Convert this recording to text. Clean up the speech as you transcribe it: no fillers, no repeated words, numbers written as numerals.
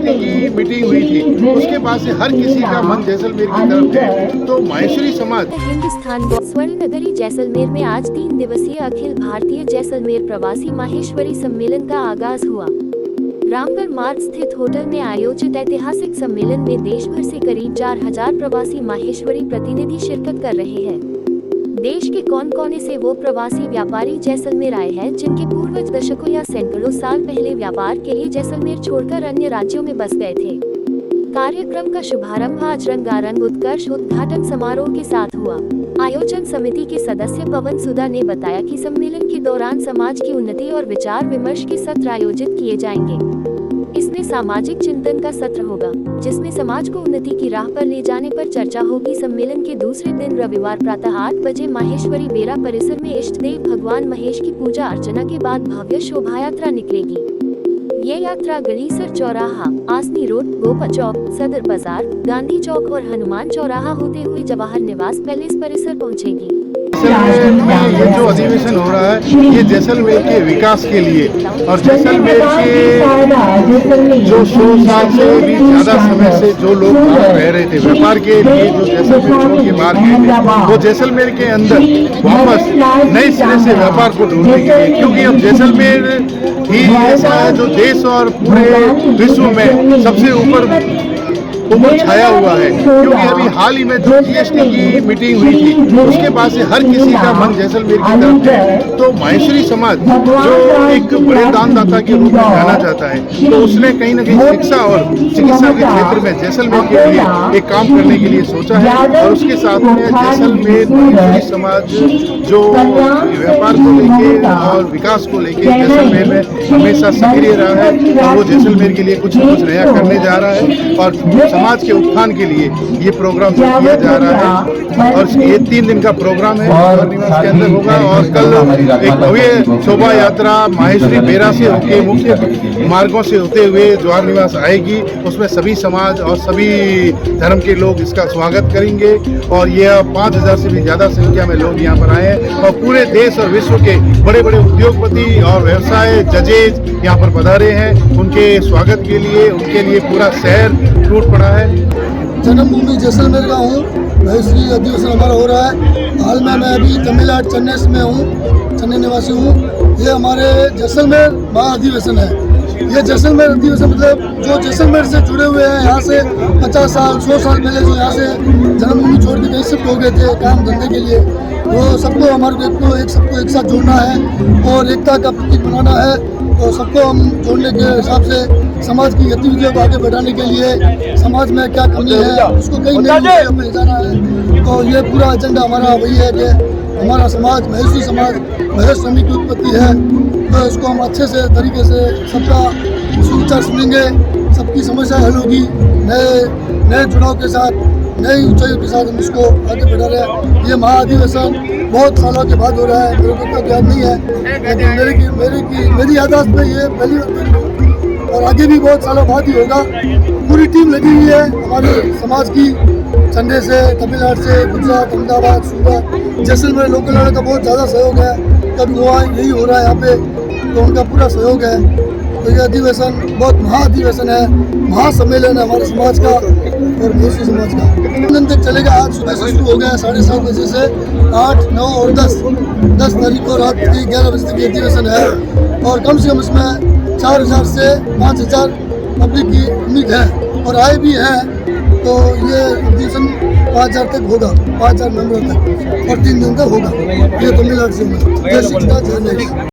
की मीटिंग हुई थी, उसके बाद से हर किसी का मन जैसलमेर की तरफ है। तो माहेश्वरी समाज हिंदुस्तान स्वर्ण नगरी जैसलमेर में आज 3 दिवसीय अखिल भारतीय जैसलमेर प्रवासी माहेश्वरी सम्मेलन का आगाज हुआ। रामगढ़ मार्ग स्थित होटल में आयोजित ऐतिहासिक सम्मेलन में देश भर से करीब 4000 प्रवासी माहेश्वरी प्रतिनिधि शिरकत कर रहे हैं। देश के कौन कोने से वो प्रवासी व्यापारी जैसलमेर आए हैं, जिनके पूर्वज दशकों या सैकड़ों साल पहले व्यापार के लिए जैसलमेर छोड़कर अन्य राज्यों में बस गए थे। कार्यक्रम का शुभारंभ आज रंगारंग उत्कर्ष उद्घाटन समारोह के साथ हुआ। आयोजन समिति के सदस्य पवन सुधा ने बताया कि सम्मेलन के दौरान समाज की उन्नति और विचार विमर्श के सत्र आयोजित किए जाएंगे। इसमें सामाजिक चिंतन का सत्र होगा, जिसमें समाज को उन्नति की राह पर ले जाने पर चर्चा होगी। सम्मेलन के दूसरे दिन रविवार प्रातः 8 बजे माहेश्वरी बेरा परिसर में इष्ट देव भगवान महेश की पूजा अर्चना के बाद भव्य शोभा यात्रा निकलेगी। ये यात्रा गलीसर चौराहा, आसनी रोड, गोपा चौक, सदर बाजार, गांधी चौक और हनुमान चौराहा होते हुए जवाहर निवास पैलेस परिसर पहुंचेगी। जैसलमेर में ये जो अधिवेशन हो रहा है, ये जैसलमेर के विकास के लिए और जैसलमेर के जो 100 साल से भी ज्यादा समय से जो लोग रह रहे थे व्यापार के लिए, जो जैसलमेर छोड़ के बाहर गए थे, वो जैसलमेर के अंदर वापस नए सिरे से व्यापार को ढूंढने के लिए, क्योंकि अब जैसलमेर ही ऐसा है जो देश और पूरे विश्व में सबसे ऊपर छाया हुआ है। क्योंकि अभी हाल ही में जो जीएसटी की मीटिंग हुई थी, उसके बाद से हर किसी का मन जैसलमेर की तरफ है। तो माहेश्वरी समाज जो एक बड़े दानदाता के रूप में जाना जाता है, तो उसने कहीं न कहीं शिक्षा और चिकित्सा के क्षेत्र में जैसलमेर के लिए एक काम करने के लिए सोचा है। और उसके साथ में जैसलमेर माहेश्वरी समाज जो व्यापार को लेके और विकास को लेके जैसलमेर में हमेशा सक्रिय रहा है, और वो जैसलमेर के लिए कुछ न कुछ नया करने जा रहा है और समाज के उत्थान के लिए ये प्रोग्राम किया जा रहा है। और ये 3 दिन का प्रोग्राम है, जवाहर निवास के अंदर होगा। और कल एक भव्य शोभा यात्रा माहेश्वरी बेरा से होकर मुख्य मार्गों से होते हुए जवाहर निवास आएगी। उसमें सभी समाज और सभी धर्म के लोग इसका स्वागत करेंगे। और ये 5000 से भी ज्यादा संख्या में लोग यहाँ पर आए हैं और पूरे देश और विश्व के बड़े बड़े उद्योगपति और व्यवसाय जजेज यहाँ पर पधारे हैं। उनके स्वागत के लिए उनके लिए पूरा शहर टूट पड़ा है। जन्मभूमि जैसलमेर का हूँ। माहेश्वरी अधिवेशन हमारा हो रहा है। हाल में मैं अभी तमिलनाडु चेन्नई में हूँ, चेन्नई निवासी हूँ। ये हमारे जैसलमेर महाअधिवेशन है। ये जैसलमेर अधिवेशन मतलब जो जैसलमेर से जुड़े हुए हैं, यहाँ से 50 साल 100 साल पहले जो यहाँ से जन्मभूमि छोड़ के कहीं शिफ्ट हो गए थे काम धंधे के लिए, वो सबको हमारे सबको एक साथ जोड़ना है और एकता का प्रतीक बनाना है। तो सबको हम जोड़ने के हिसाब से समाज की गतिविधियों को आगे बढ़ाने के लिए समाज में क्या कमी है उसको कहीं नई में ले जाना है। तो ये पूरा एजेंडा हमारा वही है कि हमारा समाज माहेश्वरी समाज महेश स्वामी की उत्पत्ति है। तो इसको हम अच्छे से तरीके से सबका सुविचार सुनेंगे, सबकी समस्या हल होगी। नए चुनाव के साथ नई ऊंचाइयों के साथ हम इसको आगे बढ़ा रहे हैं। ये महाअधिवेशन बहुत सालों के बाद हो रहा है, मेरे को तो याद नहीं है, लेकिन मेरी याददाश्त में ये पहली बार और आगे भी बहुत सालों बाद ही होगा। पूरी टीम लगी हुई है हमारे समाज की, चंडे से, तमिलनाडु से, गुजरात, अहमदाबाद, सूरत, जैसलमेर लोकल वाले का बहुत ज़्यादा सहयोग है। कभी हुआ यही हो रहा है यहाँ पे, तो उनका पूरा सहयोग है। तो ये अधिवेशन बहुत महाअधिवेशन है, महासम्मेलन है हमारे समाज का और माहेश्वरी समाज का। 3 दिन तक चलेगा। आज सुबह से शुरू हो गया 7:30 बजे से 8, 9 और 10 तारीख को रात के 11 बजे तक ये अधिवेशन है। और कम से कम इसमें 4000 से 5000 पब्लिक की उम्मीद है और आए भी हैं। तो ये अधिवेशन 5000 तक होगा, 5000 मेंबर तक, और 3 दिन तक होगा। ये तमिलनाडु से जय शिक्षा जय।